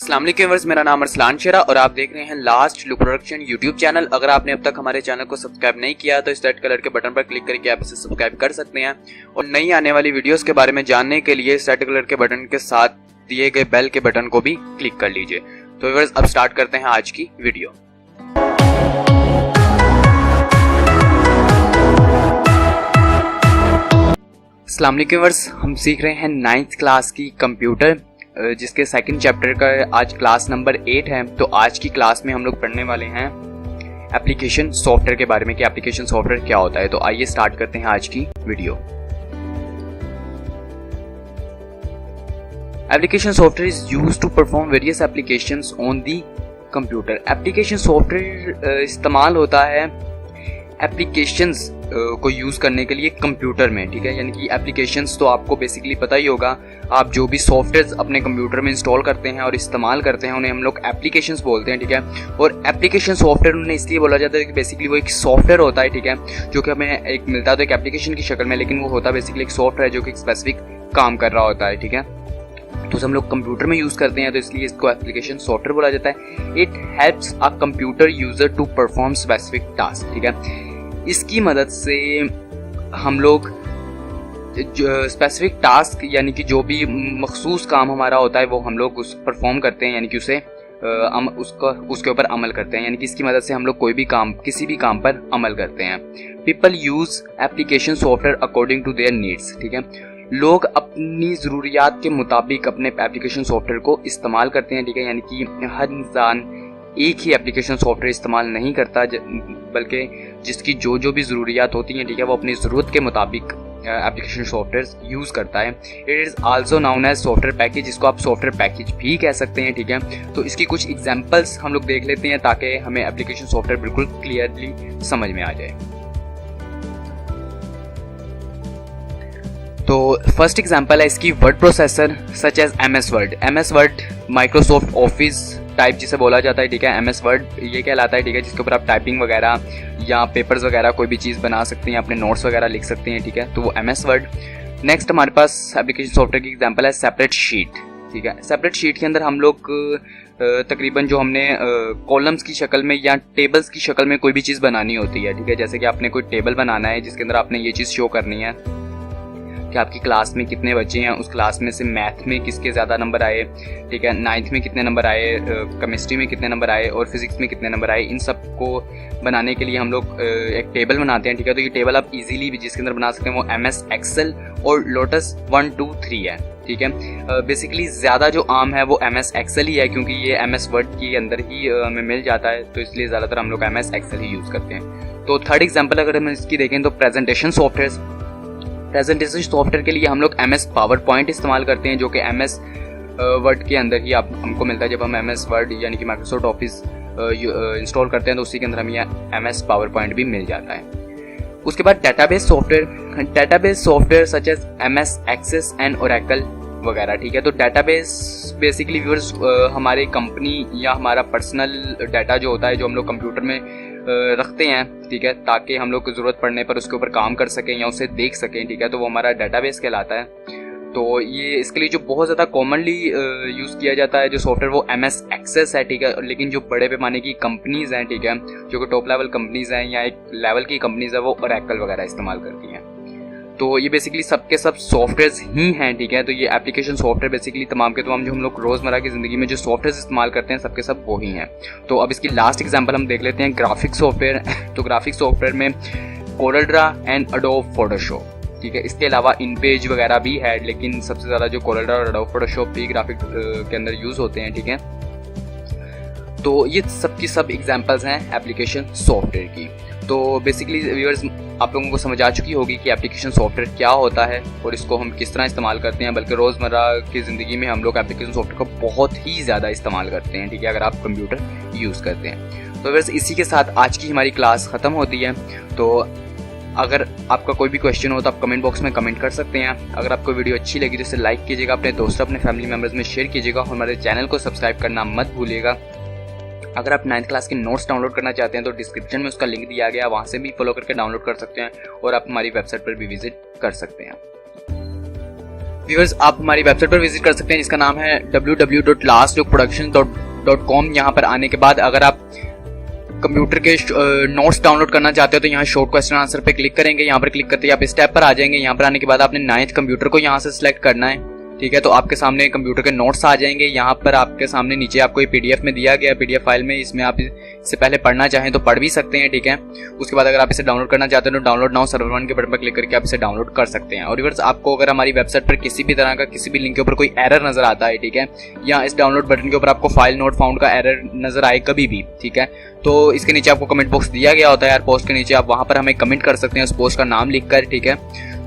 अस्सलाम वालेकुम व्यूअर्स, मेरा नाम अरसलान शेरा और आप देख रहे हैं last look production YouTube channel. अगर आपने अब तक हमारे चैनल को सब्सक्राइब नहीं किया तो इस रेड कलर के बटन पर क्लिक करके आप इसे सब्सक्राइब कर सकते हैं और नई आने वाली वीडियोस के बारे में जानने के लिए इस रेड कलर के बटन के साथ दिए गए बेल के बटन को भी क्लिक कर लीजिए। तो व्यूअर्स अब स्टार्ट करते हैं आज की वीडियो। अस्सलाम वालेकुम व्यूअर्स, हम सीख रहे हैं 9th क्लास की कंप्यूटर जिसके सेकंड चैप्टर का आज क्लास नंबर 8 है। तो आज की क्लास में हम लोग पढ़ने वाले हैं एप्लीकेशन सॉफ्टवेयर के बारे में कि एप्लीकेशन सॉफ्टवेयर क्या होता है। तो आइए स्टार्ट करते हैं आज की video. Application software is used to perform various applications on the computer. Application software इस्तेमाल होता है एप्लीकेशंस को यूज़ करने के लिए कंप्यूटर में, ठीक है। यानी कि एप्लीकेशंस तो आपको बेसिकली पता ही होगा, आप जो भी सॉफ्टवेयर अपने कंप्यूटर में इंस्टॉल करते हैं और इस्तेमाल करते हैं उन्हें हम लोग एप्लीकेशंस बोलते हैं, ठीक है। और एप्लीकेशन सॉफ्टवेयर उन्हें इसलिए बोला जाता है कि बेसिकली वो एक सॉफ्टवेयर होता है, ठीक है, जो कि हमें एक मिलता है तो एक एप्लीकेशन की शक्ल में, लेकिन वो होता है बेसिकली एक सॉफ्टवेयर जो कि एक स्पेसिफिक काम कर रहा होता है, ठीक है। तो हम लोग कंप्यूटर में यूज़ करते हैं तो इसलिए इसको एप्लीकेशन सॉफ्टवेयर बोला जाता है। It helps a computer user to perform specific task, ठीक है। इसकी मदद से हम लोग स्पेसिफिक टास्क यानी कि जो भी मखसूस काम हमारा होता है वो हम लोग उस परफॉर्म करते हैं, यानी कि उसे उसके ऊपर अमल करते हैं। यानी कि इसकी मदद से हम लोग कोई भी काम किसी भी काम पर अमल करते हैं। People use application software according to their needs, ठीक है। लोग अपनी ज़रूरियात के मुताबिक अपने एप्लीकेशन सॉफ्टवेयर को इस्तेमाल करते हैं, ठीक है। यानी कि हर इंसान एक ही एप्लीकेशन सॉफ्टवेयर इस्तेमाल नहीं करता, बल्कि जिसकी जो भी ज़रूरियात होती हैं, ठीक है, वो अपनी ज़रूरत के मुताबिक एप्लीकेशन सॉफ्टवेयर यूज़ करता है। It is also known as software package, जिसको आप सॉफ्टवेयर पैकेज भी कह सकते हैं, ठीक है। तो इसकी कुछ एग्जांपल्स हम लोग देख लेते हैं ताकि हमें एप्लीकेशन सॉफ्टवेयर बिल्कुल क्लियरली समझ में आ जाए। तो फर्स्ट एग्जांपल है इसकी word processor such as MS Word. MS Word Microsoft Office type जिसे बोला जाता है, ठीक है। MS वर्ड ये कहलाता है, ठीक है, जिसके ऊपर आप टाइपिंग वगैरह या पेपर्स वगैरह कोई भी चीज़ बना सकते हैं, अपने नोट्स वगैरह लिख सकते हैं, ठीक है। तो वो MS वर्ड। नेक्स्ट हमारे पास एप्लीकेशन सॉफ्टवेयर की एग्जांपल है सेपरेट शीट, ठीक है। सेपरेट शीट के अंदर हम लोग तकरीबन जो हमने कॉलम्स की शक्ल में या टेबल्स की शक्ल में कोई भी चीज़ बनानी होती है, ठीक है। जैसे कि आपने कोई टेबल बनाना है जिसके अंदर आपने ये चीज़ शो करनी है कि आपकी क्लास में कितने बच्चे हैं, उस क्लास में से मैथ में किसके ज़्यादा नंबर आए, ठीक है, 9th में कितने नंबर आए, केमिस्ट्री में कितने नंबर आए और फिजिक्स में कितने नंबर आए। इन सब को बनाने के लिए हम लोग एक टेबल बनाते हैं, ठीक है। तो ये टेबल आप इजीली भी जिसके अंदर बना सकते हैं वो MS एक्सेल और लोटस 1 2 3 है, ठीक है। बेसिकली ज़्यादा जो आम है वो MS एक्सेल ही है, क्योंकि ये MS वर्ड के अंदर ही हमें मिल जाता है, तो इसलिए ज़्यादातर हम लोग MS एक्सेल ही यूज़ करते हैं। तो थर्ड एग्जाम्पल अगर हम इसकी देखें तो प्रेजेंटेशन सॉफ्टवेयर। प्रेजेंटेशन सॉफ्टवेयर के लिए हम लोग MS पावर पॉइंट इस्तेमाल करते हैं, जो कि MS वर्ड के अंदर ही हमको मिलता है। जब हम MS वर्ड यानी कि माइक्रोसॉफ्ट ऑफिस इंस्टॉल करते हैं तो उसी के अंदर हमें MS पावर पॉइंट भी मिल जाता है। उसके बाद database software such as MS Access and Oracle वगैरह, ठीक है। तो डेटाबेस बेसिकली व्यूअर्स हमारे कंपनी या हमारा पर्सनल डाटा जो होता है जो हम लोग कंप्यूटर में रखते हैं, ठीक है, ताकि हम लोग को ज़रूरत पड़ने पर उसके ऊपर काम कर सकें या उसे देख सकें, ठीक है। तो वो हमारा डेटाबेस कहलाता है। तो ये इसके लिए जो बहुत ज़्यादा कॉमनली यूज़ किया जाता है जो सॉफ्टवेयर वो MS एक्सेस है, ठीक है। लेकिन जो बड़े पैमाने की कंपनीज़ हैं, ठीक है, जो कि टॉप लेवल कंपनीज़ हैं या एक लेवल की कंपनीज़ है, वो ओरेकल वगैरह इस्तेमाल करती हैं। तो ये बेसिकली सबके सब सॉफ्टवेयर्स ही हैं, ठीक है। तो ये एप्लीकेशन सॉफ्टवेयर बेसिकली तमाम के तमाम जो हम लोग रोज़मर्रा की ज़िंदगी में जो सॉफ्टवेयर इस्तेमाल करते हैं सबके सब वो ही हैं। तो अब इसकी लास्ट एग्जांपल हम देख लेते हैं ग्राफिक सॉफ्टवेयर। तो ग्राफिक सॉफ्टवेयर में कोरलड्रा एंड एडोब फोटोशॉप, ठीक है। इसके अलावा इनपेज वगैरह भी है, लेकिन सबसे ज़्यादा जो कोरलड्रा और एडोब फोटोशॉप भी ग्राफिक के अंदर यूज़ होते हैं, ठीक है। तो ये सब की सब एग्जांपल्स हैं एप्लीकेशन सॉफ्टवेयर की। तो बेसिकली व्यूअर्स आप लोगों को समझ आ चुकी होगी कि एप्लीकेशन सॉफ्टवेयर क्या होता है और इसको हम किस तरह इस्तेमाल करते हैं। बल्कि रोज़मर्रा की ज़िंदगी में हम लोग एप्लीकेशन सॉफ्टवेयर को बहुत ही ज़्यादा इस्तेमाल करते हैं, ठीक है, अगर आप कंप्यूटर यूज़ करते हैं। तो व्यूअर्स इसी के साथ आज की हमारी क्लास ख़त्म होती है। तो अगर आपका कोई भी क्वेश्चन हो तो आप कमेंट बॉक्स में कमेंट कर सकते हैं। अगर आपको वीडियो अच्छी लगी तो इसे लाइक कीजिएगा, अपने दोस्तों अपने फैमिली मेम्बर्स में शेयर कीजिएगा और हमारे चैनल को सब्सक्राइब करना मत भूलिएगा। अगर आप 9th क्लास के नोट्स डाउनलोड करना चाहते हैं तो डिस्क्रिप्शन में उसका लिंक दिया गया, वहाँ से भी फॉलो करके डाउनलोड कर सकते हैं और आप हमारी वेबसाइट पर भी विजिट कर सकते हैं। व्यूअर्स आप हमारी वेबसाइट पर विजिट कर सकते हैं जिसका नाम है www.lastlookproductions.com। यहाँ पर आने के बाद अगर आप कंप्यूटर के नोट्स डाउनलोड करना चाहते हो तो यहाँ शॉर्ट क्वेश्चन आंसर पे क्लिक करेंगे। यहाँ पर क्लिक करते ही आप इस टैब पर आ जाएंगे। यहाँ पर आने के बाद आपने 9th कंप्यूटर को यहाँ से सिलेक्ट करना है, ठीक है। तो आपके सामने कंप्यूटर के नोट्स आ जाएंगे। यहाँ पर आपके सामने नीचे आपको ये PDF में दिया गया, PDF फाइल में, इसमें आप इससे पहले पढ़ना चाहें तो पढ़ भी सकते हैं, ठीक है। उसके बाद अगर आप इसे डाउनलोड करना चाहते हैं तो डाउनलोड नाउ सर्वर 1 के बटन पर क्लिक करके आप इसे डाउनलोड कर सकते हैं। और व्यूअर्स आपको अगर हमारी वेबसाइट पर किसी भी तरह का किसी भी लिंक के ऊपर कोई एरर नजर आता है, ठीक है, या इस डाउनलोड बटन के ऊपर आपको फाइल नोट फाउंड का एरर नजर आए कभी भी, ठीक है, तो इसके नीचे आपको कमेंट बॉक्स दिया गया होता है यार पोस्ट के नीचे, आप वहां पर हमें कमेंट कर सकते हैं उस पोस्ट का नाम लिखकर, ठीक है।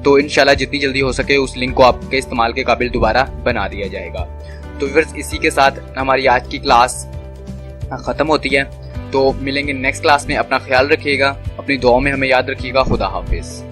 तो इंशाल्लाह जितनी जल्दी हो सके उस लिंक को आपके इस्तेमाल के काबिल दोबारा बना दिया जाएगा। तो व्यूअर्स इसी के साथ हमारी आज की क्लास ख़त्म होती है। तो मिलेंगे नेक्स्ट क्लास में। अपना ख्याल रखिएगा, अपनी दुआओं में हमें याद रखिएगा। खुदा हाफिज़।